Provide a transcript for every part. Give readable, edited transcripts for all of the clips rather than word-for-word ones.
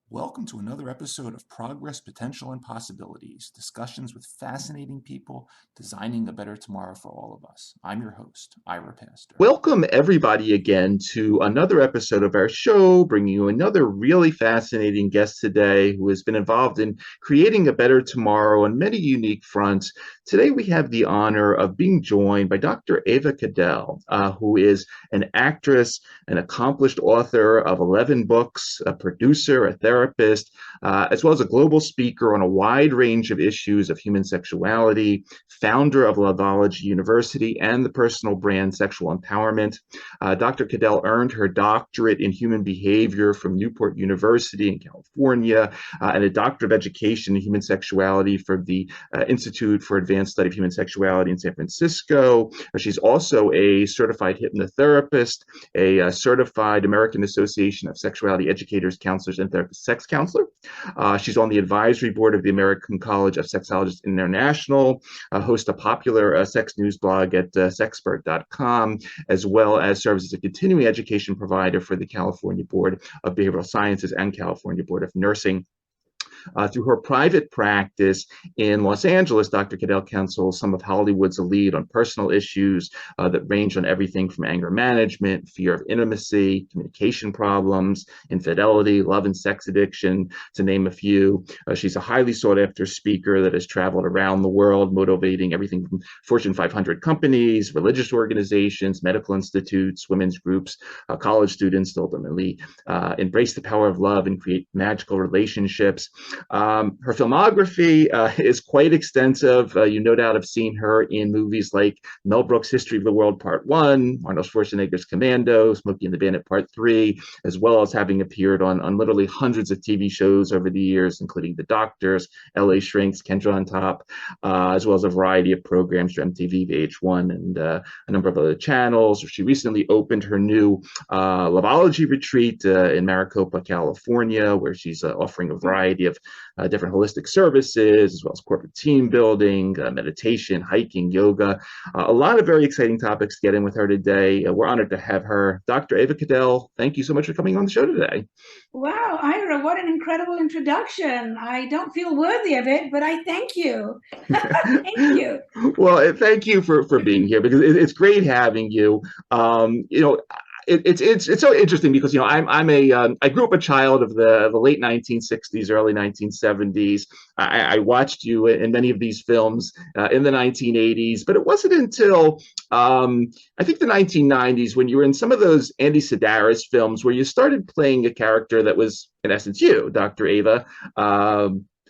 Welcome to another episode of Progress, Potential, and Possibilities, discussions with fascinating people designing a better tomorrow for all of us. I'm your host, Ira Pastor. Welcome, everybody, again to another episode of our show, bringing you another really fascinating guest today who has been involved in creating a better tomorrow on many unique fronts. Today, we have the honor of being joined by Dr. Ava Cadell, who is an actress, an accomplished author of 11 books, a producer, a therapist, as well as a global speaker on a wide range of issues of human sexuality, founder of Loveology University and the personal brand Sexual Empowerment. Dr. Cadell earned her doctorate in human behavior from Newport University in California, and a doctorate of education in human sexuality from the Institute for Advanced Study of Human Sexuality in San Francisco. She's also a certified hypnotherapist, a certified American Association of Sexuality Educators, Counselors, and Therapists sex counselor. She's on the advisory board of the American College of Sexologists International, hosts a popular sex news blog at sexpert.com, as well as serves as a continuing education provider for the California Board of Behavioral Sciences and California Board of Nursing. Through her private practice in Los Angeles, Dr. Cadell counsels some of Hollywood's elite on personal issues that range on everything from anger management, fear of intimacy, communication problems, infidelity, love and sex addiction, to name a few. She's a highly sought after speaker that has traveled around the world, motivating everything from Fortune 500 companies, religious organizations, medical institutes, women's groups, college students to ultimately embrace the power of love and create magical relationships. Her filmography is quite extensive. You no doubt have seen her in movies like Mel Brooks' History of the World Part 1, Arnold Schwarzenegger's Commando, Smokey and the Bandit Part 3, as well as having appeared on literally hundreds of TV shows over the years, including The Doctors, LA Shrinks, Kendra on Top, as well as a variety of programs for MTV, VH1, and a number of other channels. She recently opened her new Loveology retreat in Maricopa, California, where she's offering a variety of different holistic services, as well as corporate team building, meditation, hiking, yoga, a lot of very exciting topics to get in with her today. We're honored to have her. Dr. Ava Cadell, thank you so much for coming on the show today. Wow, Ira, what an incredible introduction. I don't feel worthy of it, but I thank you. Thank you. Well, thank you for being here, because it's great having you. It's so interesting because I grew up a child of the late 1960s, early 1970s. I watched you in many of these films in the 1980s, but it wasn't until I think the 1990s when you were in some of those Andy Sedaris films where you started playing a character that was in essence you, Dr. Ava.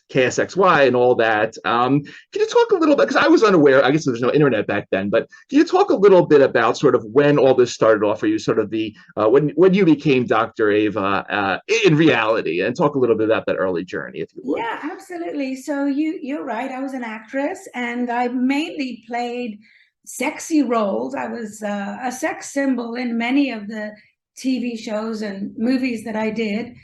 KSXY and all that. Can you talk a little bit, because I was unaware, I guess there's no internet back then, but can you talk a little bit about sort of when all this started off for you, sort of the, when you became Dr. Ava in reality, and talk a little bit about that early journey, if you would. Yeah, absolutely. So you're right. I was an actress and I mainly played sexy roles. I was a sex symbol in many of the TV shows and movies that I did.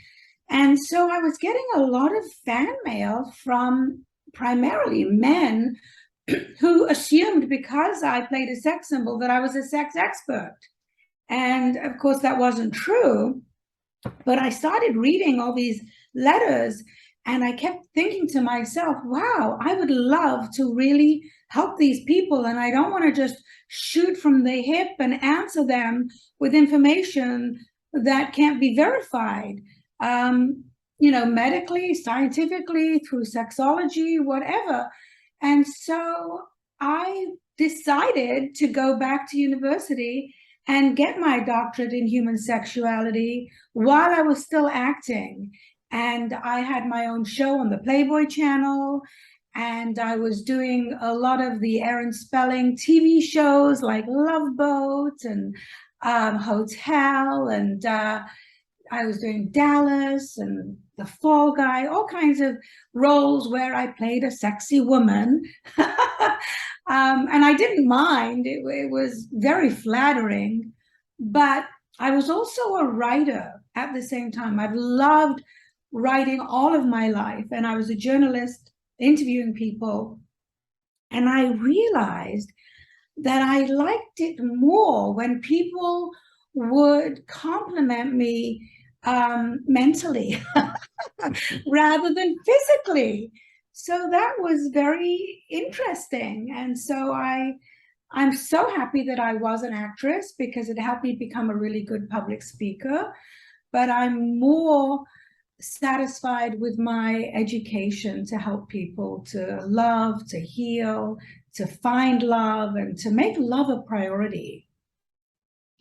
And so I was getting a lot of fan mail from primarily men who assumed because I played a sex symbol that I was a sex expert. And of course, that wasn't true. But I started reading all these letters and I kept thinking to myself, wow, I would love to really help these people. And I don't want to just shoot from the hip and answer them with information that can't be verified. Medically, scientifically, through sexology, whatever. And so I decided to go back to university and get my doctorate in human sexuality while I was still acting. And I had my own show on the Playboy channel, and I was doing a lot of the Aaron Spelling TV shows like Love Boat and Hotel, and I was doing Dallas and The Fall Guy, all kinds of roles where I played a sexy woman. And I didn't mind. It was very flattering. But I was also a writer at the same time. I've loved writing all of my life. And I was a journalist interviewing people. And I realized that I liked it more when people would compliment me mentally rather than physically. So that was very interesting. And so I'm so happy that I was an actress, because it helped me become a really good public speaker. But I'm more satisfied with my education to help people to love, to heal, to find love, and to make love a priority.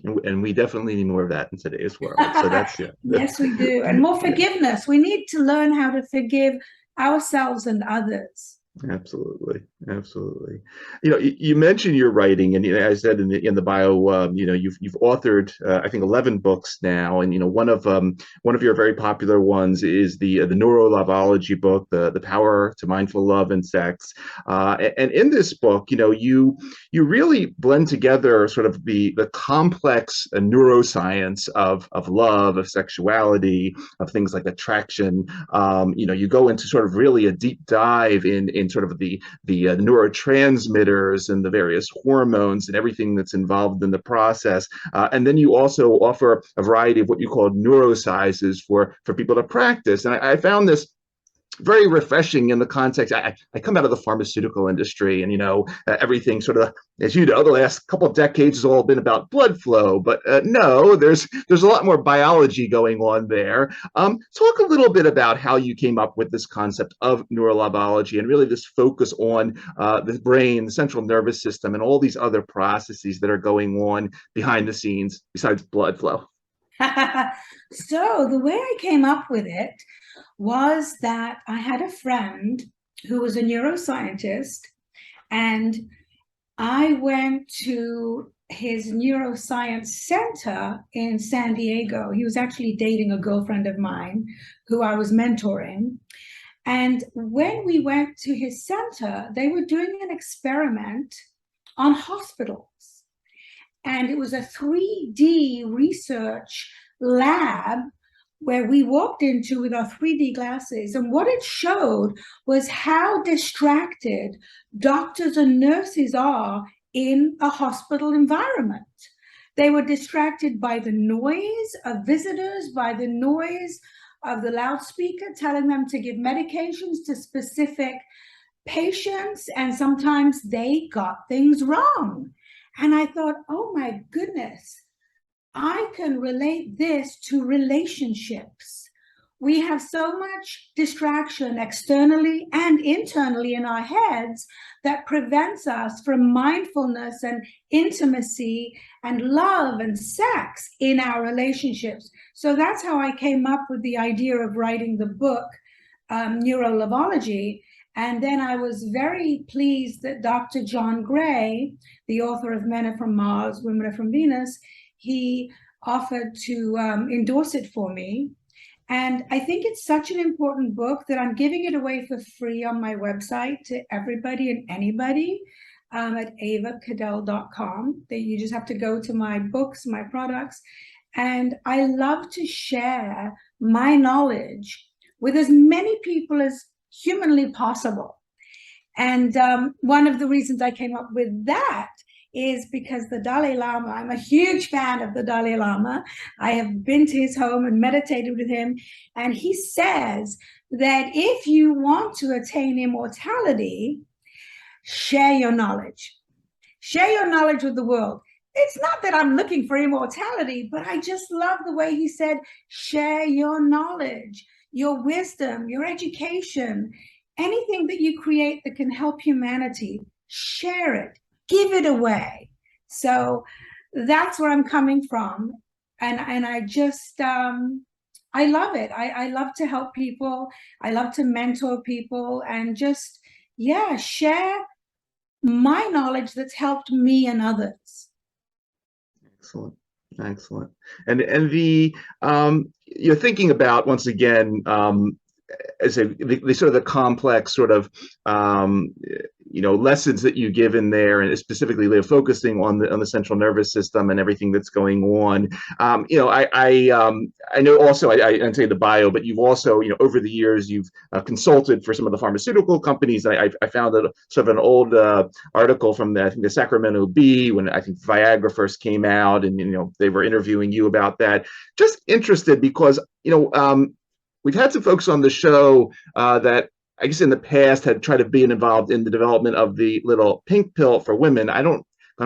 And we definitely need more of that in today's world. So that's yeah. Yes, we do. And more forgiveness. We need to learn how to forgive ourselves and others. Absolutely, absolutely. You mentioned your writing, and I said in the bio, you've authored I think 11 books now, and one of your very popular ones is the Neuro-livology book, the Power to Mindful Love and Sex. And in this book, you really blend together sort of the complex neuroscience of love, of sexuality, of things like attraction. You go into sort of really a deep dive in sort of the neurotransmitters and the various hormones and everything that's involved in the process. And then you also offer a variety of what you call neurosizes for people to practice. And I found this very refreshing in the context. I come out of the pharmaceutical industry, and everything sort of, as you know, the last couple of decades has all been about blood flow, but no, there's a lot more biology going on there. Talk a little bit about how you came up with this concept of neuro-livology and really this focus on the brain, the central nervous system, and all these other processes that are going on behind the scenes besides blood flow. So the way I came up with it was that I had a friend who was a neuroscientist, and I went to his neuroscience center in San Diego. He was actually dating a girlfriend of mine who I was mentoring. And when we went to his center, they were doing an experiment on hospitals. And it was a 3D research lab where we walked into with our 3D glasses. And what it showed was how distracted doctors and nurses are in a hospital environment. They were distracted by the noise of visitors, by the noise of the loudspeaker telling them to give medications to specific patients. And sometimes they got things wrong. And I thought, oh my goodness, I can relate this to relationships. We have so much distraction externally and internally in our heads that prevents us from mindfulness and intimacy and love and sex in our relationships. So that's how I came up with the idea of writing the book, Neuro-livology. And then I was very pleased that Dr. John Gray, the author of Men Are From Mars, Women Are From Venus, he offered to endorse it for me. And I think it's such an important book that I'm giving it away for free on my website to everybody and anybody at avacadell.com. That you just have to go to my books, my products. And I love to share my knowledge with as many people as humanly possible. And one of the reasons I came up with that is because the Dalai Lama, I'm a huge fan of the Dalai Lama. I have been to his home and meditated with him. And he says that if you want to attain immortality, share your knowledge. Share your knowledge with the world. It's not that I'm looking for immortality, but I just love the way he said, share your knowledge, your wisdom, your education, anything that you create that can help humanity, share it. give it away. So that's where I'm coming from. And I just, I love it. I love to help people. I love to mentor people and just, yeah, share my knowledge that's helped me and others. Excellent. Excellent. And the you're thinking about, once again, as the sort of the complex sort of lessons that you give in there, and specifically they're focusing on the central nervous system and everything that's going on. I know also, I didn't say the bio, but you've also, over the years, you've consulted for some of the pharmaceutical companies. I found a sort of an old article from I think the Sacramento Bee, when I think Viagra first came out, and they were interviewing you about that. Just interested because we've had some folks on the show that I guess in the past had tried to be involved in the development of the little pink pill for women. I don't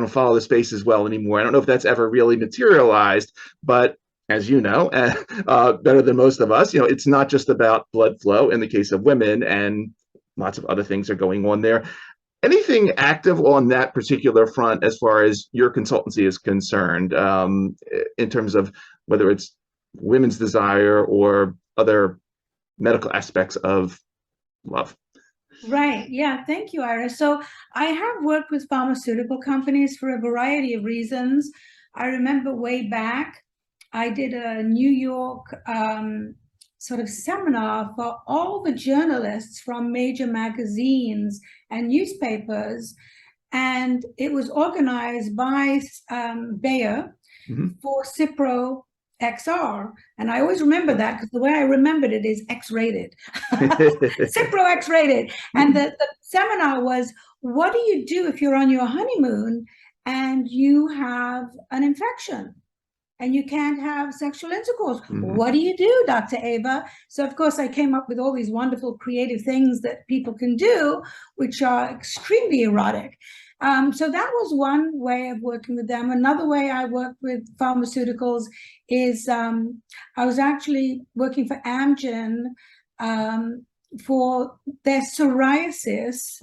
follow the space as well anymore. I don't know if that's ever really materialized, but as you know, better than most of us, it's not just about blood flow in the case of women, and lots of other things are going on there. Anything active on that particular front as far as your consultancy is concerned, in terms of whether it's women's desire or other medical aspects of love? Right. Yeah. Thank you, Iris. So I have worked with pharmaceutical companies for a variety of reasons. I remember way back, I did a New York sort of seminar for all the journalists from major magazines and newspapers. And it was organized by Bayer for Cipro XR. And I always remember that because the way I remembered it is X-rated. Cipro X-rated. And the seminar was, what do you do if you're on your honeymoon and you have an infection and you can't have sexual intercourse? What do you do, Dr. Ava? So, of course, I came up with all these wonderful creative things that people can do, which are extremely erotic. So that was one way of working with them. Another way I worked with pharmaceuticals is I was actually working for Amgen for their psoriasis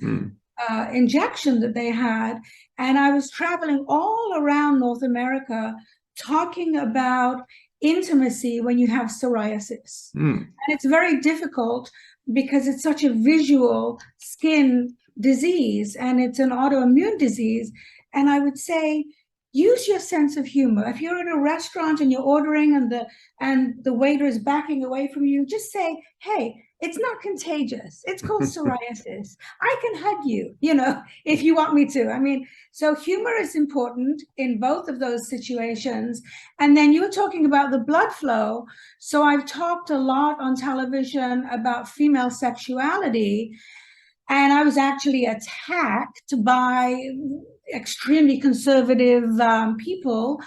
injection that they had. And I was traveling all around North America talking about intimacy when you have psoriasis. And it's very difficult because it's such a visual skin disease and it's an autoimmune disease. And I would say, use your sense of humor. If you're in a restaurant and you're ordering and the waiter is backing away from you, just say, hey, it's not contagious. It's called psoriasis. I can hug you, if you want me to. I mean, so humor is important in both of those situations. And then you were talking about the blood flow. So I've talked a lot on television about female sexuality. And I was actually attacked by extremely conservative people,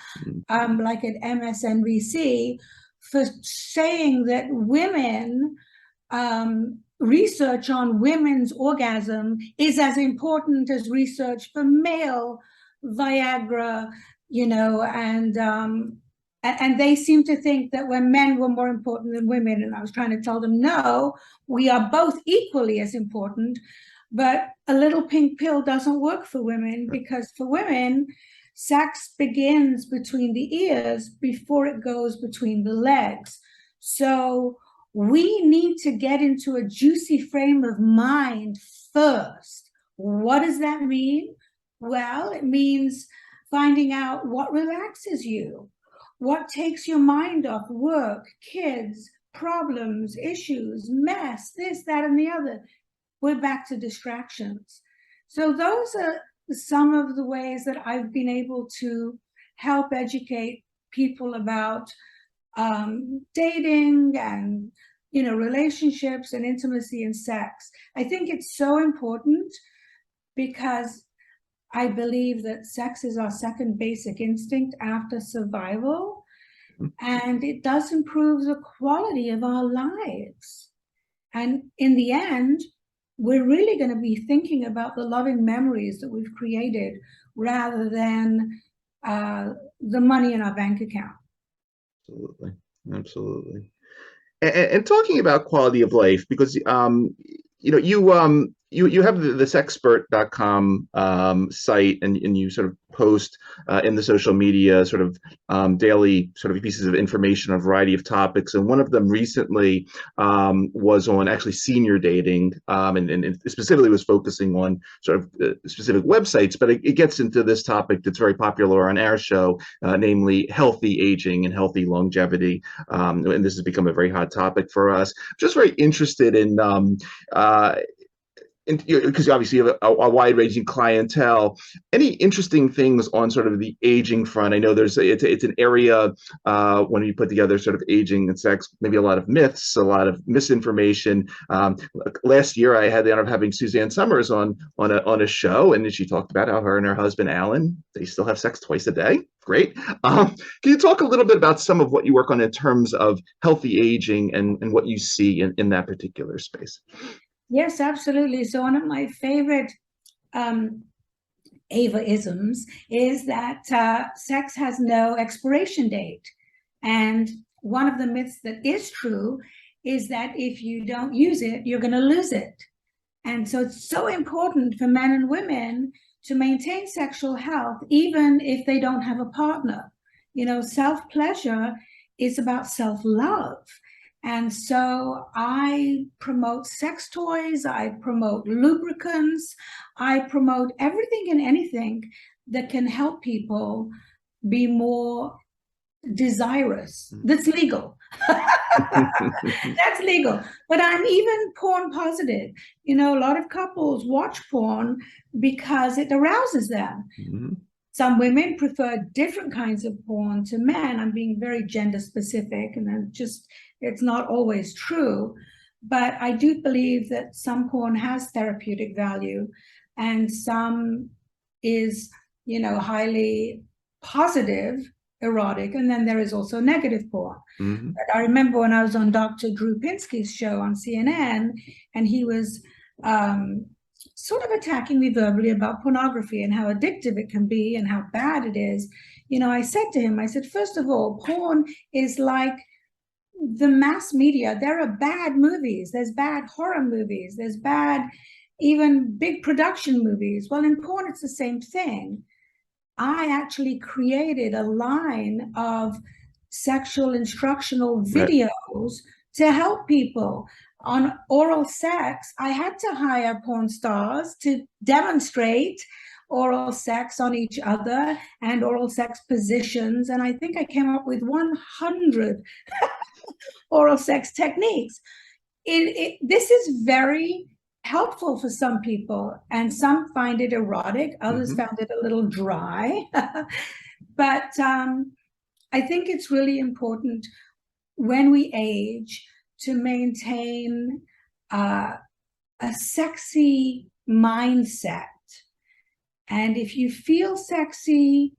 like at MSNBC, for saying that women, research on women's orgasm is as important as research for male Viagra, and they seem to think that when men were more important than women. And I was trying to tell them, no, we are both equally as important, but a little pink pill doesn't work for women, because for women, sex begins between the ears before it goes between the legs. So we need to get into a juicy frame of mind first. What does that mean? Well, it means finding out what relaxes you, what takes your mind off work, kids, problems, issues, mess, this, that, and the other. We're back to distractions. So those are some of the ways that I've been able to help educate people about dating and relationships and intimacy and sex. I think it's so important because I believe that sex is our second basic instinct after survival, and it does improve the quality of our lives. And in the end, we're really going to be thinking about the loving memories that we've created rather than the money in our bank account. Absolutely. Absolutely. And talking about quality of life, because you you have the sexpert.com site, and you sort of post in the social media sort of daily sort of pieces of information on a variety of topics. And one of them recently was on actually senior dating, and it specifically was focusing on sort of specific websites, but it gets into this topic that's very popular on our show, namely healthy aging and healthy longevity. And this has become a very hot topic for us. Just very interested in because obviously you have a wide-ranging clientele. Any interesting things on sort of the aging front? I know it's an area when you put together sort of aging and sex, maybe a lot of myths, a lot of misinformation. Last year, I had the honor of having Suzanne Summers on a show, and she talked about how her and her husband Alan, they still have sex twice a day. Great. Can you talk a little bit about some of what you work on in terms of healthy aging and what you see in that particular space? Yes, absolutely. So one of my favorite Ava-isms is that sex has no expiration date. And one of the myths that is true is that if you don't use it, you're going to lose it. And so it's so important for men and women to maintain sexual health, even if they don't have a partner. You know, self-pleasure is about self-love. And so I promote sex toys, I promote lubricants, I promote everything and anything that can help people be more desirous. That's legal. That's legal. But I'm even porn positive. You know, a lot of couples watch porn because it arouses them. Mm-hmm. Some women prefer different kinds of porn to men. I'm being very gender specific, and then it's not always true. But I do believe that some porn has therapeutic value, and some is, you know, highly positive, erotic, and then there is also negative porn. Mm-hmm. But I remember when I was on Dr. Drew Pinsky's show on CNN, and he was sort of attacking me verbally about pornography and how addictive it can be and how bad it is. You know, I said to him, I said, first of all, porn is like the mass media. There are bad movies, there's bad horror movies, there's bad, even big production movies. Well, in porn, it's the same thing. I actually created a line of sexual instructional videos to help people. On oral sex, I had to hire porn stars to demonstrate oral sex on each other and oral sex positions. And I think I came up with 100 oral sex techniques. This is very helpful for some people, and some find it erotic, others found it a little dry. But I think it's really important when we age to maintain a sexy mindset. And if you feel sexy,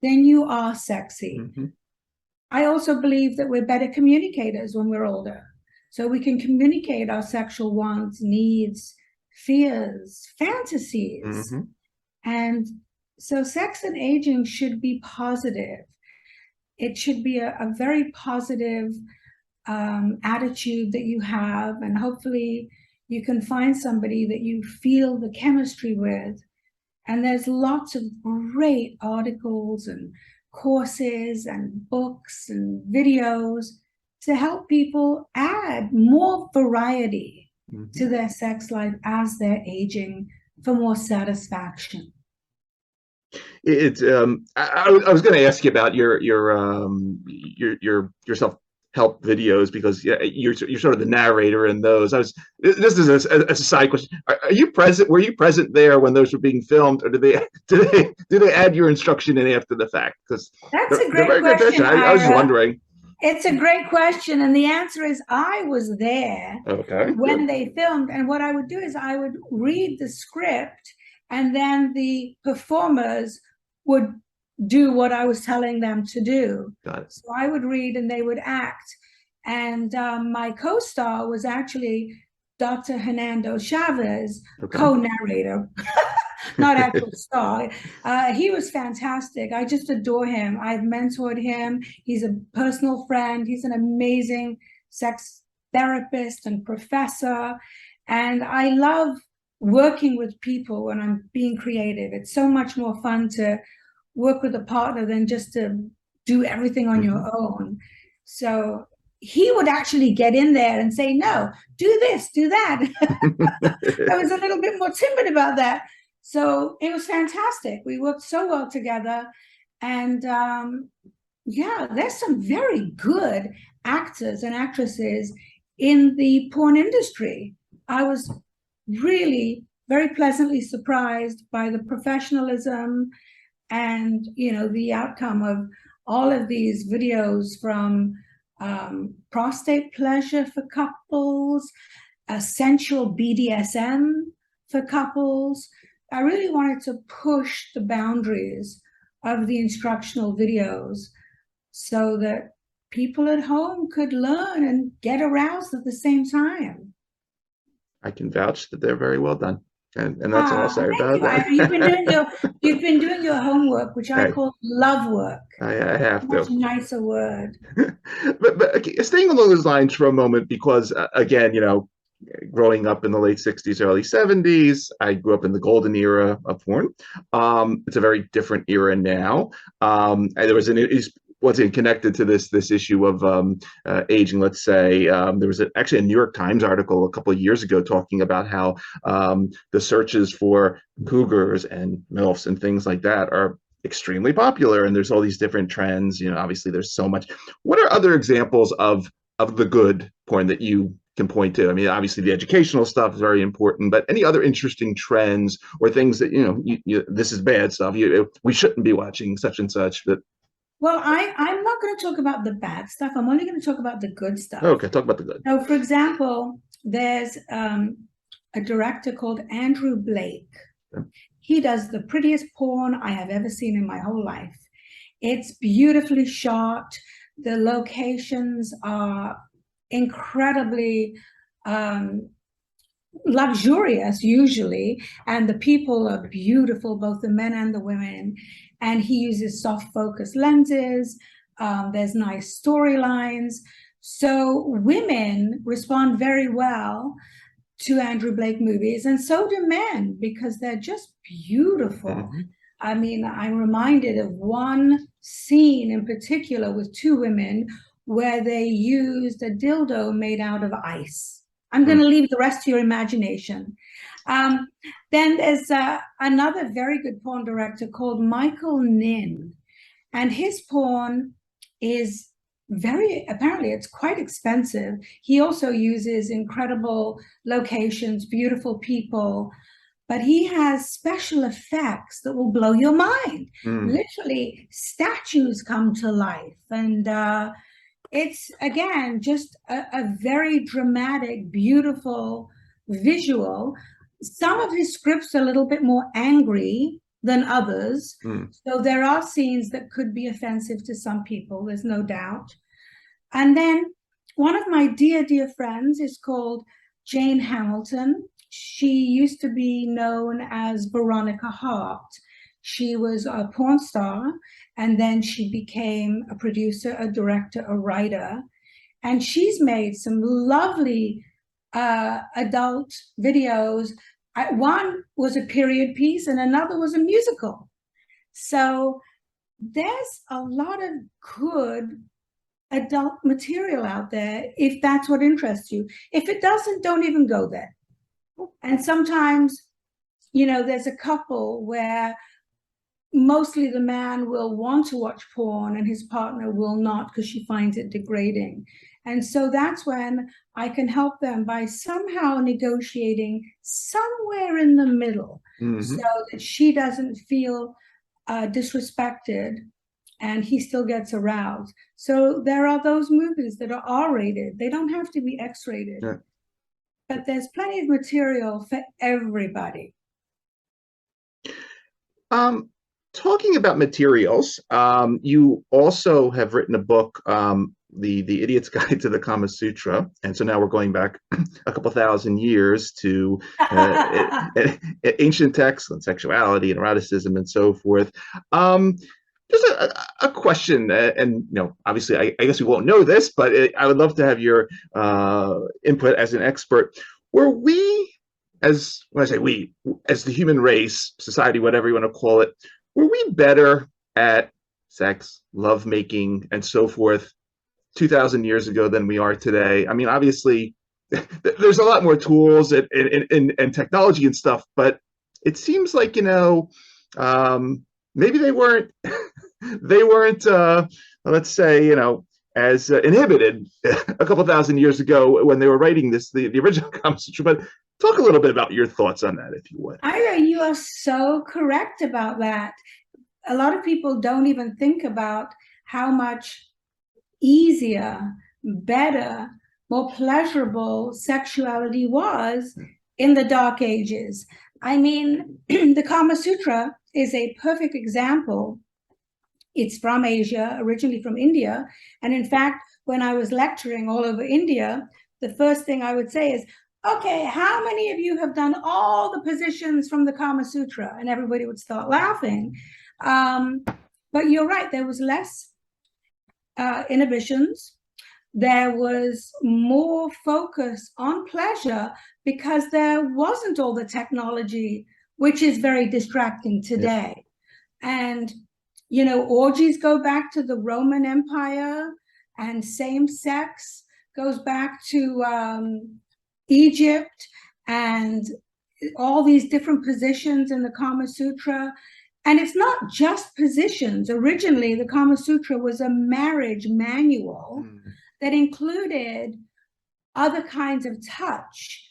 then you are sexy. Mm-hmm. I also believe that we're better communicators when we're older. So we can communicate our sexual wants, needs, fears, fantasies. Mm-hmm. And so sex and aging should be positive. It should be a very positive attitude that you have, and hopefully you can find somebody that you feel the chemistry with. And there's lots of great articles and courses and books and videos to help people add more variety to their sex life as they're aging for more satisfaction. I was going to ask you about your self-help videos, because you're sort of the narrator in those. This is a side question. Are you present? Were you present there when those were being filmed, or do they add your instruction in after the fact? Because that's a great question. I was just wondering. It's a great question, and the answer is I was there when they filmed. And what I would do is I would read the script, and then the performers would do what I was telling them to do. Got it. So I would read and they would act. And my co-star was actually Dr. Hernando Chavez, co-narrator, not actual star. He was fantastic. I just adore him. I've mentored him. He's a personal friend. He's an amazing sex therapist and professor. And I love working with people when I'm being creative. It's so much more fun to work with a partner than just to do everything on your own. So he would actually get in there and say, no, do this, do that. I was a little bit more timid about that. So it was fantastic. We worked so well together. And yeah, there's some very good actors and actresses in the porn industry. I was really very pleasantly surprised by the professionalism and, the outcome of all of these videos, from prostate pleasure for couples, sensual BDSM for couples. I really wanted to push the boundaries of the instructional videos so that people at home could learn and get aroused at the same time. I can vouch that they're very well done. And that's all I'll say about that. You've been doing your homework, which I call love work. I have to. Much nicer word. but okay, staying along those lines for a moment, because again, growing up in the late 60s, early 70s, I grew up in the golden era of porn. It's a very different era now. And there was once again connected to this issue of aging, let's say. There was actually a New York Times article a couple of years ago talking about how the searches for cougars and MILFs and things like that are extremely popular, and there's all these different trends. Obviously there's so much. What are other examples of the good porn that you can point to? I mean, obviously the educational stuff is very important, but any other interesting trends or things that this is bad stuff, we shouldn't be watching such and such? But well, I'm not going to talk about the bad stuff. I'm only going to talk about the good stuff. Okay, talk about the good. So, for example, there's a director called Andrew Blake. Okay. He does the prettiest porn I have ever seen in my whole life. It's beautifully shot. The locations are incredibly luxurious, usually, and the people are beautiful, both the men and the women. And he uses soft focus lenses. There's nice storylines. So women respond very well to Andrew Blake movies, and so do men, because they're just beautiful. I mean, I'm reminded of one scene in particular with two women where they used a dildo made out of ice. I'm going to leave the rest to your imagination. Then there's another very good porn director called Michael Nin, and his porn is apparently it's quite expensive. He also uses incredible locations, beautiful people, but he has special effects that will blow your mind. Literally, statues come to life, and it's, again, just a very dramatic, beautiful visual. Some of his scripts are a little bit more angry than others. So there are scenes that could be offensive to some people, there's no doubt. And then one of my dear, dear friends is called Jane Hamilton. She used to be known as Veronica Hart. She was a porn star, and then she became a producer, a director, a writer. And she's made some lovely adult videos. One was a period piece and another was a musical. So there's a lot of good adult material out there, if that's what interests you. If it doesn't, don't even go there. And sometimes, there's a couple where mostly the man will want to watch porn and his partner will not, because she finds it degrading. And so that's when I can help them by somehow negotiating somewhere in the middle, so that she doesn't feel disrespected and he still gets aroused. So there are those movies that are R-rated. They don't have to be X-rated. Yeah. But there's plenty of material for everybody. Talking about materials, you also have written a book, the Idiot's Guide to the Kama Sutra, and so now we're going back a couple thousand years to ancient texts on sexuality and eroticism and so forth. Just a question, and obviously, I guess we won't know this, but I would love to have your input as an expert. Were we as when I say we, as the human race, society, whatever you want to call it, were we better at sex, lovemaking, and so forth 2,000 years ago than we are today? I mean, obviously, there's a lot more tools and technology and stuff, but it seems like, maybe they weren't they weren't let's say, as inhibited a couple thousand years ago when they were writing the original Kama Sutra. But talk a little bit about your thoughts on that, if you would. Ira, you are so correct about that. A lot of people don't even think about how much easier, better, more pleasurable sexuality was in the Dark Ages. I mean, the Kama Sutra is a perfect example. It's from Asia, originally from India. And in fact, when I was lecturing all over India, the first thing I would say is, okay, how many of you have done all the positions from the Kama Sutra? And everybody would start laughing. But you're right, there was less inhibitions. There was more focus on pleasure because there wasn't all the technology, which is very distracting today. And, orgies go back to the Roman Empire, and same sex goes back to Egypt, and all these different positions in the Kama Sutra. And it's not just positions. Originally, the Kama Sutra was a marriage manual that included other kinds of touch,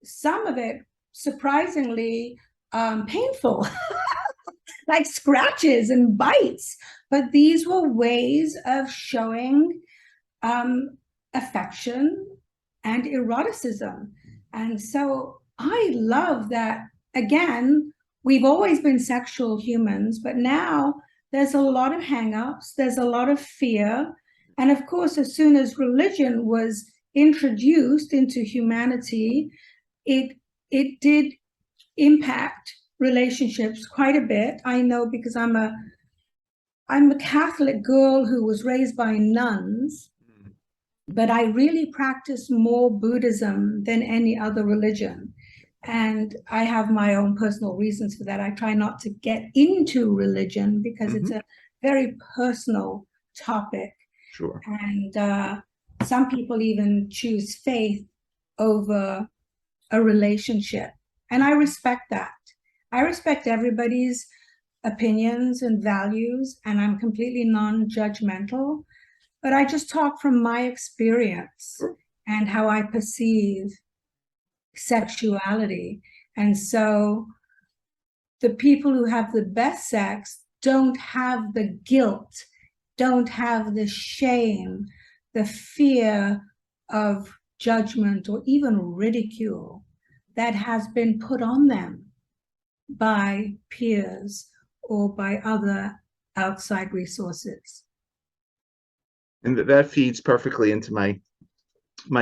some of it surprisingly painful, like scratches and bites. But these were ways of showing affection and eroticism. And so I love that, again, we've always been sexual humans, but now there's a lot of hang-ups, there's a lot of fear. And of course, as soon as religion was introduced into humanity, it did impact relationships quite a bit. I know because I'm a Catholic girl who was raised by nuns, but I really practice more Buddhism than any other religion. And I have my own personal reasons for that. I try not to get into religion because it's a very personal topic. Sure. And some people even choose faith over a relationship. And I respect that. I respect everybody's opinions and values, and I'm completely non-judgmental. But I just talk from my experience and how I perceive sexuality. And so the people who have the best sex don't have the guilt, don't have the shame, the fear of judgment or even ridicule that has been put on them by peers or by other outside resources. And that feeds perfectly into my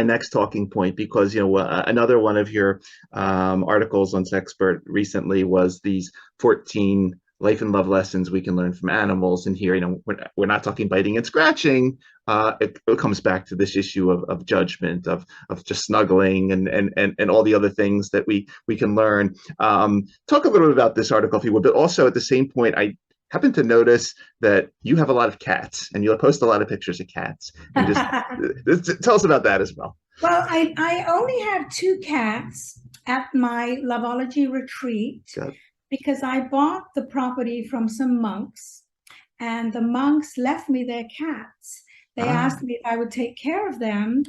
next talking point, because another one of your articles on Sexpert recently was these 14 life and love lessons we can learn from animals. And here, we're not talking biting and scratching. It comes back to this issue of judgment, of just snuggling and all the other things that we can learn. Talk a little bit about this article, if you would, but also at the same point, I happen to notice that you have a lot of cats and you post a lot of pictures of cats. And just tell us about that as well. Well, I only have 2 cats at my Loveology retreat. Good. Because I bought the property from some monks, and the monks left me their cats. They asked me if I would take care of them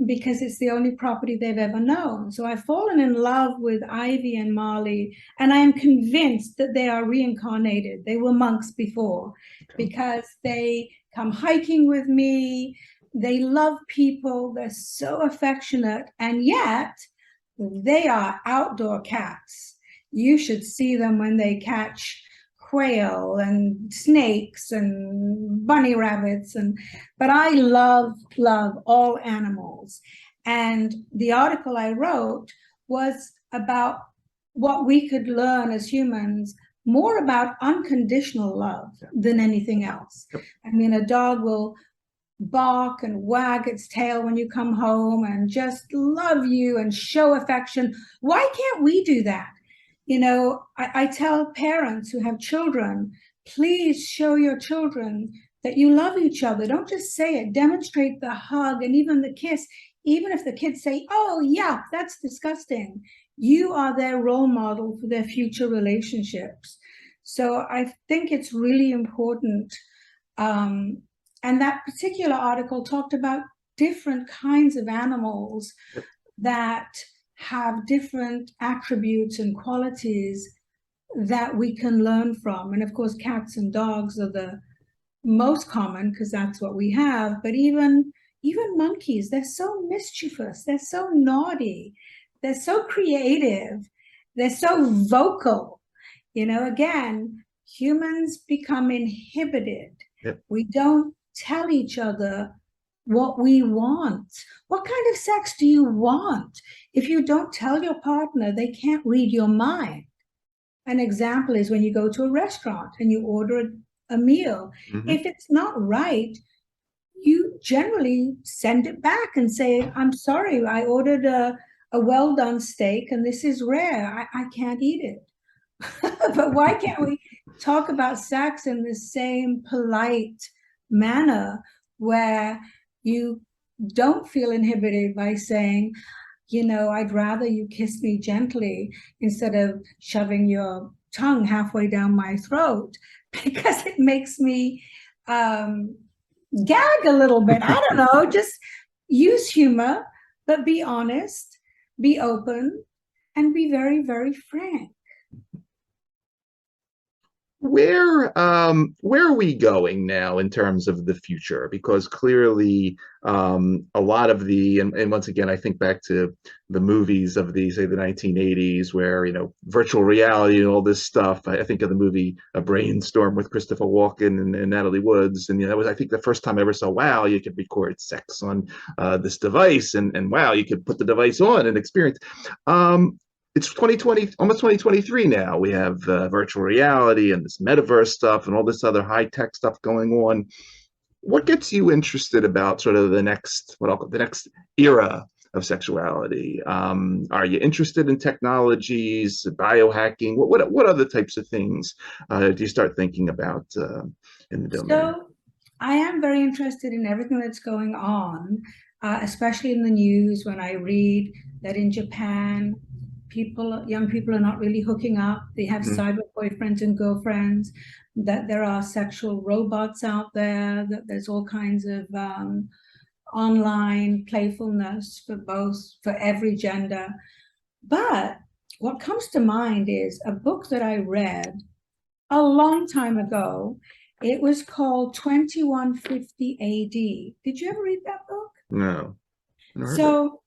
because it's the only property they've ever known. So I've fallen in love with Ivy and Marley, and I am convinced that they are reincarnated. They were monks before, because they come hiking with me. They love people. They're so affectionate, and yet they are outdoor cats. You should see them when they catch quail and snakes and bunny rabbits. But I love all animals. And the article I wrote was about what we could learn as humans, more about unconditional love than anything else. I mean, a dog will bark and wag its tail when you come home and just love you and show affection. Why can't we do that? You know, I tell parents who have children, please show your children that you love each other. Don't just say it, demonstrate the hug and even the kiss. Even if the kids say, oh, yeah, that's disgusting, you are their role model for their future relationships. So I think it's really important. And that particular article talked about different kinds of animals that have different attributes and qualities that we can learn from. And of course, cats and dogs are the most common because that's what we have. But even monkeys, they're so mischievous, they're so naughty, they're so creative, they're so vocal. You know, again, humans become inhibited. Yep. We don't tell each other what we want. What kind of sex do you want? If you don't tell your partner, they can't read your mind. An example is when you go to a restaurant and you order a meal. Mm-hmm. If it's not right, you generally send it back and say, I'm sorry, I ordered a well-done steak and this is rare. I can't eat it. But why can't we talk about sex in the same polite manner where you don't feel inhibited by saying, you know, I'd rather you kiss me gently instead of shoving your tongue halfway down my throat, because it makes me gag a little bit. I don't know, just use humor, but be honest, be open, and be very, very frank. Where are we going now in terms of the future? Because clearly a lot of and once again, I think back to the movies of the, say, the 1980s, where, you know, virtual reality and all this stuff. I think of the movie A Brainstorm with Christopher Walken and Natalie Woods, and, you know, that was, I think, the first time I ever saw, wow, you could record sex on this device, and wow, you could put the device on and experience. It's 2020, almost 2023 now. We have virtual reality and this metaverse stuff and all this other high-tech stuff going on. What gets you interested about sort of the next, what I'll call the next era of sexuality? Are you interested in technologies, biohacking? What other types of things do you start thinking about in the domain? So I am very interested in everything that's going on, especially in the news when I read that in Japan, young people are not really hooking up. They have cyber boyfriends and girlfriends, that there are sexual robots out there, that there's all kinds of online playfulness for every gender. But what comes to mind is a book that I read a long time ago. It was called 2150 AD. Did you ever read that book? No. So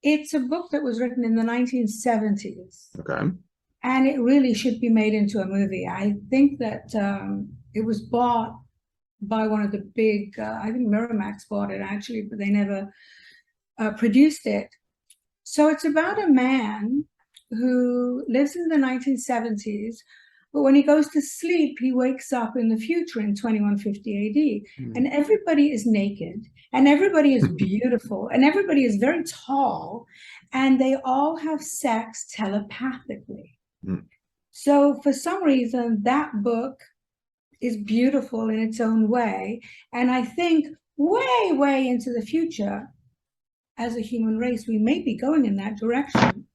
it's a book that was written in the 1970s. Okay. And it really should be made into a movie. I think that it was bought by one of the big, I think Miramax bought it actually, but they never produced it. So it's about a man who lives in the 1970s, but when he goes to sleep, he wakes up in the future in 2150 AD, and everybody is naked, and everybody is beautiful, and everybody is very tall, and they all have sex telepathically. So for some reason, that book is beautiful in its own way, and I think way, way into the future, as a human race, we may be going in that direction.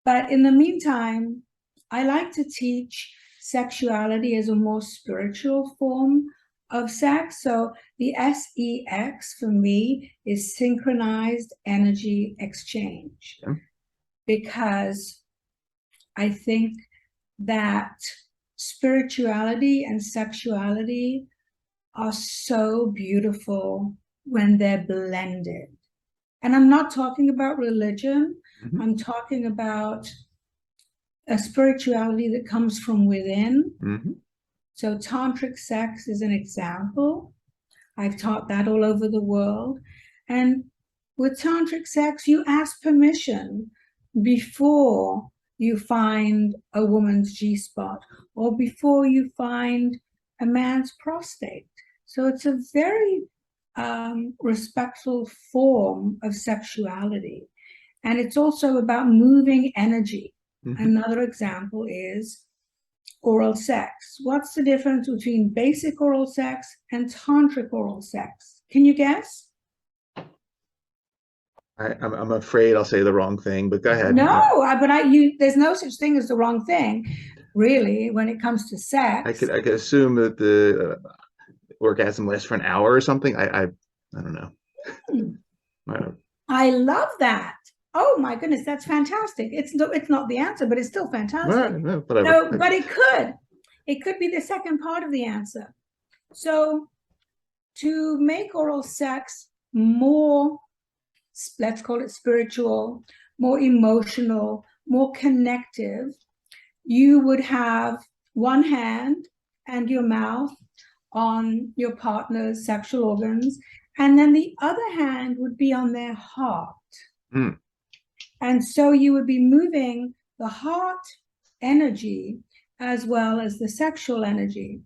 But in the meantime, I like to teach sexuality as a more spiritual form of sex. So the SEX for me is synchronized energy exchange, because I think that spirituality and sexuality are so beautiful when they're blended. And I'm not talking about religion. I'm talking about a spirituality that comes from within. So tantric sex is an example. I've taught that all over the world. And with tantric sex, you ask permission before you find a woman's G-spot or before you find a man's prostate. So it's a very respectful form of sexuality. And it's also about moving energy. Mm-hmm. Another example is oral sex. What's the difference between basic oral sex and tantric oral sex? Can you guess? I'm afraid I'll say the wrong thing, but go ahead. No, there's no such thing as the wrong thing, really, when it comes to sex. I could assume that the orgasm lasts for an hour or something. I don't know. I love that. Oh my goodness, that's fantastic. It's not the answer, but it's still fantastic. No, but it could be the second part of the answer. So to make oral sex more, let's call it spiritual, more emotional, more connective, you would have one hand and your mouth on your partner's sexual organs, and then the other hand would be on their heart. Mm. And so you would be moving the heart energy as well as the sexual energy.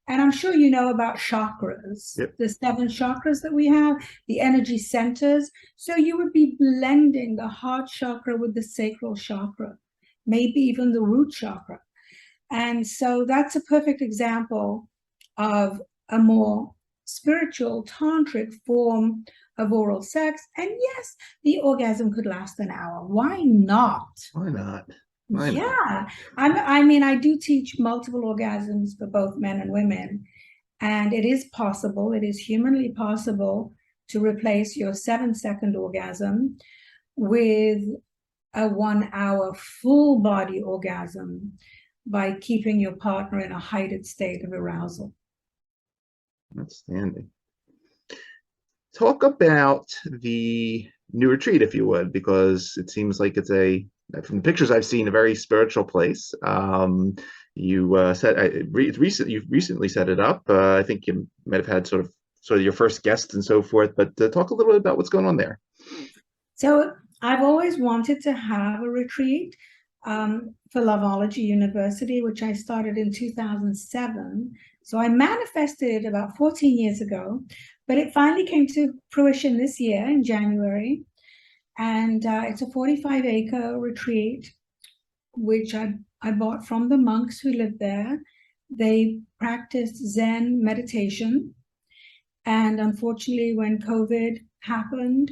And I'm sure you know about chakras, yep. The 7 chakras that we have, the energy centers. So you would be blending the heart chakra with the sacral chakra, maybe even the root chakra. And so that's a perfect example of a more spiritual tantric form of oral sex. And yes, the orgasm could last an hour. Why not? Why not? Yeah. I mean, I do teach multiple orgasms for both men and women. And it is possible, it is humanly possible to replace your 7-second orgasm with a 1-hour full body orgasm by keeping your partner in a heightened state of arousal. Outstanding. Talk about the new retreat, if you would, because it seems like it's from the pictures I've seen, a very spiritual place. You've recently set it up. I think you might have had sort of your first guests and so forth, but talk a little bit about what's going on there. So I've always wanted to have a retreat for Loveology University, which I started in 2007. So I manifested it about 14 years ago, but it finally came to fruition this year in January. And it's a 45-acre retreat, which I bought from the monks who lived there. They practiced Zen meditation. And unfortunately, when COVID happened,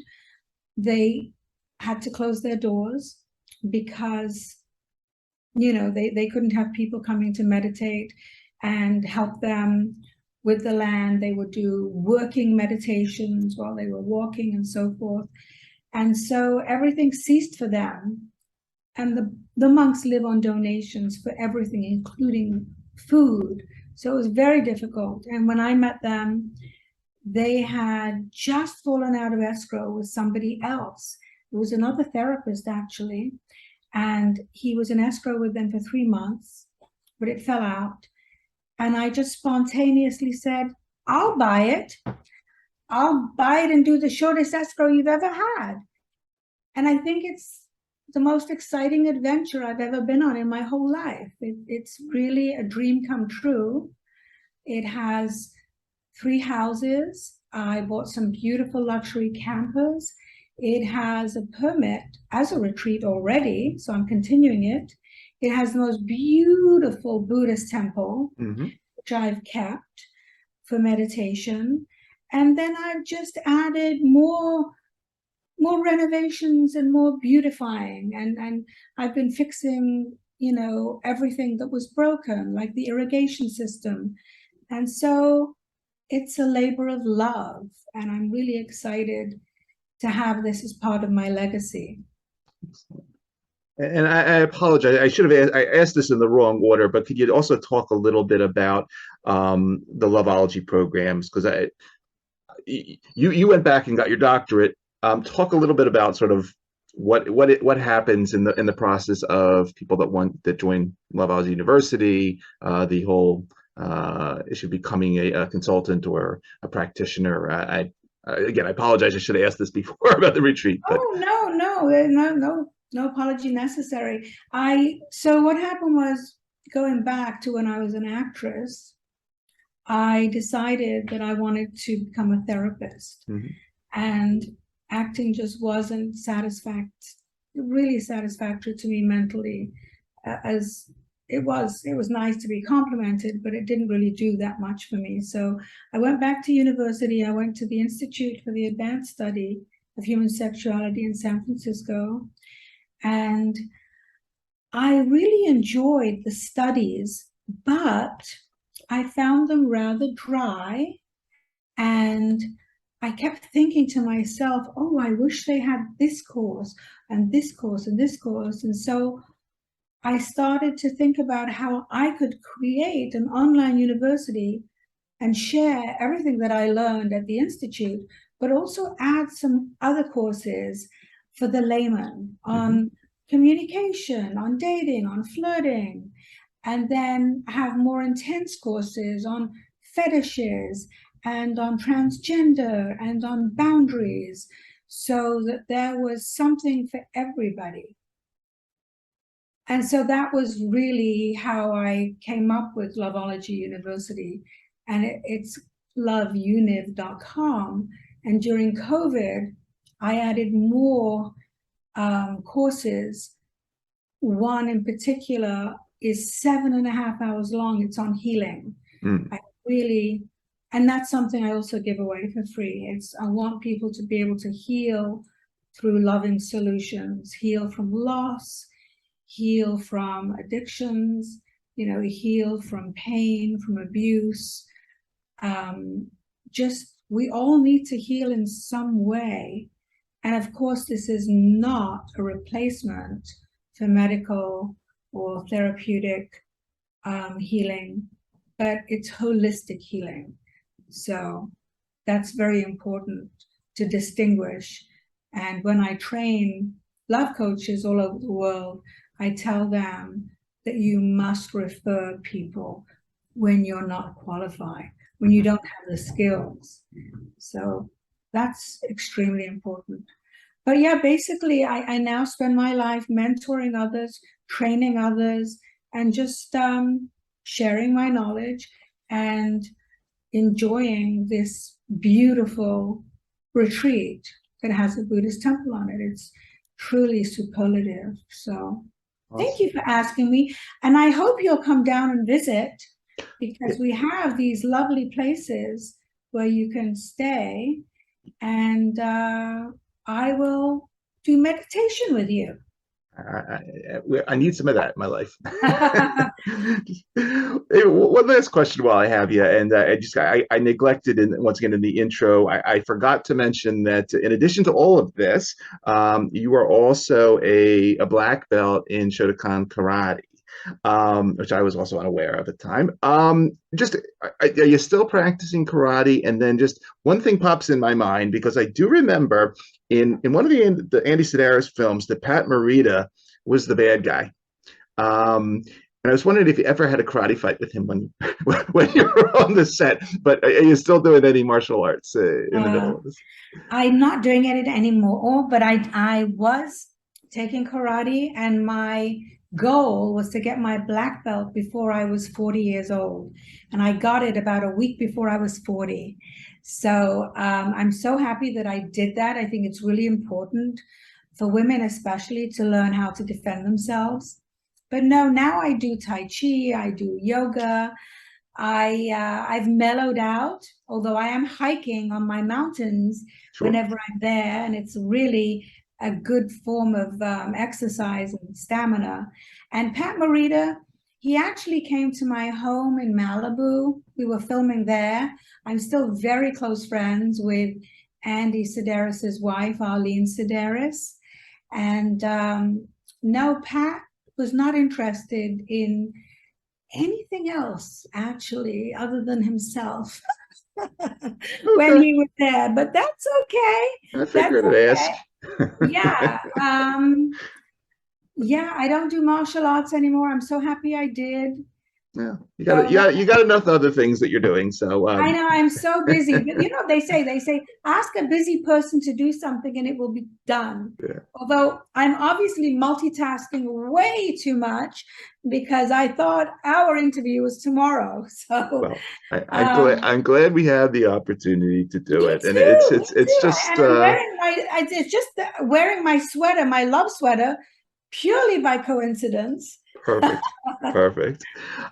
they had to close their doors because, they couldn't have people coming to meditate and help them with the land. They would do working meditations while they were walking and so forth. And so everything ceased for them. And the monks live on donations for everything, including food. So it was very difficult. And when I met them, they had just fallen out of escrow with somebody else. It was another therapist, actually. And he was in escrow with them for 3 months, but it fell out. And I just spontaneously said, I'll buy it. I'll buy it and do the shortest escrow you've ever had. And I think it's the most exciting adventure I've ever been on in my whole life. It's really a dream come true. It has 3 houses. I bought some beautiful luxury campers. It has a permit as a retreat already, so I'm continuing it. It has the most beautiful Buddhist temple, which I've kept for meditation. And then I've just added more renovations and more beautifying. And I've been fixing, everything that was broken, like the irrigation system. And so it's a labor of love. And I'm really excited to have this as part of my legacy. And I apologize. I should have asked this in the wrong order, but could you also talk a little bit about the Loveology programs? Because you went back and got your doctorate. Talk a little bit about sort of what happens in the process of people that join Loveology University, the whole issue of becoming a consultant or a practitioner. Again, I apologize. I should have asked this before about the retreat. But... Oh, no apology necessary. So what happened was, going back to when I was an actress, I decided that I wanted to become a therapist. Mm-hmm. And acting just wasn't really satisfactory to me mentally, as it was nice to be complimented, but it didn't really do that much for me. So I went back to university. I went to the Institute for the Advanced Study of Human Sexuality in San Francisco. And I really enjoyed the studies, but I found them rather dry. And I kept thinking to myself, oh, I wish they had this course and this course and this course. And so I started to think about how I could create an online university and share everything that I learned at the Institute, but also add some other courses for the layman on communication, on dating, on flirting, and then have more intense courses on fetishes and on transgender and on boundaries, so that there was something for everybody. And so that was really how I came up with Loveology University. And it's loveuniv.com. And during COVID, I added more courses. One in particular is 7.5 hours long. It's on healing. And that's something I also give away for free. I want people to be able to heal through loving solutions, heal from loss, heal from addictions, heal from pain, from abuse. We all need to heal in some way. And of course, this is not a replacement for medical or therapeutic healing, but it's holistic healing. So that's very important to distinguish. And when I train love coaches all over the world, I tell them that you must refer people when you're not qualified, when you don't have the skills. So that's extremely important. But yeah, basically, I now spend my life mentoring others, training others, and just sharing my knowledge and enjoying this beautiful retreat that has a Buddhist temple on it. It's truly superlative. So thank you for asking me. And I hope you'll come down and visit, because we have these lovely places where you can stay, and I will do meditation with you. I need some of that in my life. Hey, one last question while I have you, and I neglected, once again in the intro, I forgot to mention that in addition to all of this, you are also a black belt in Shotokan karate, which I was also unaware of at the time. Are you still practicing karate? And then just one thing pops in my mind, because I do remember in one of the Andy Sedaris films that Pat Morita was the bad guy. And I was wondering if you ever had a karate fight with him when you were on the set. But are you still doing any martial arts in the middle of this? I'm not doing it anymore, but I was taking karate, and my goal was to get my black belt before I was 40 years old. And I got it about a week before I was 40. So I'm so happy that I did that. I think it's really important for women, especially, to learn how to defend themselves. But no, now I do Tai Chi, I do yoga. I've mellowed out, although I am hiking on my mountains whenever I'm there, and it's really a good form of exercise and stamina. And Pat Morita, he actually came to my home in Malibu. We were filming there. I'm still very close friends with Andy Sedaris's wife, Arlene Sedaris. And no, Pat was not interested in anything else, actually, other than himself. When he was there. But that's okay. I figured I'd ask. Yeah. Yeah, I don't do martial arts anymore. I'm so happy I did. Yeah, So you got enough other things that you're doing. So I know I'm so busy, but they say ask a busy person to do something and it will be done. yeah. Although I'm obviously multitasking way too much because I thought our interview was tomorrow. So Well, I'm glad we had the opportunity to do me it, and too, me it's too. just And I'm wearing it's just wearing my sweater, my love sweater, purely by coincidence. perfect. Perfect.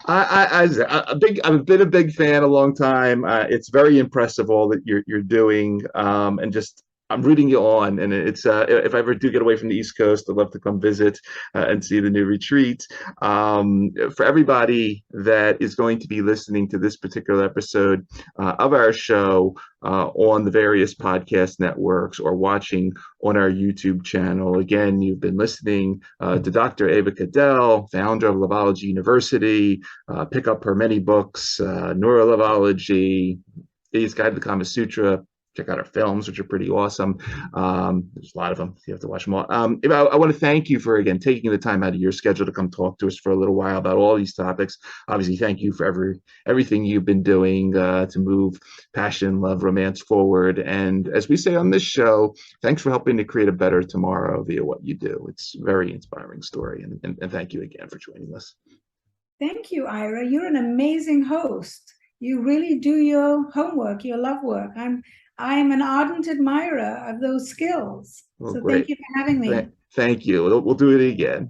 I've been a big fan a long time. It's very impressive all that you're doing, and just I'm rooting you on. And it's if I ever do get away from the East Coast, I'd love to come visit and see the new retreat. For everybody that is going to be listening to this particular episode of our show on the various podcast networks or watching on our YouTube channel, again, you've been listening to Dr. Ava Cadell, founder of Loveology University. Pick up her many books, Neuro-livology, A's Guide to the Kama Sutra. Check out our films, which are pretty awesome. There's a lot of them. You have to watch them all. I want to thank you for, again, taking the time out of your schedule to come talk to us for a little while about all these topics. Obviously, thank you for everything you've been doing to move passion, love, romance forward. And as we say on this show, thanks for helping to create a better tomorrow via what you do. It's a very inspiring story. And thank you again for joining us. Thank you, Ira. You're an amazing host. You really do your homework, your love work. I am an ardent admirer of those skills. Well, So great. thank you for having me. Thank you. We'll do it again.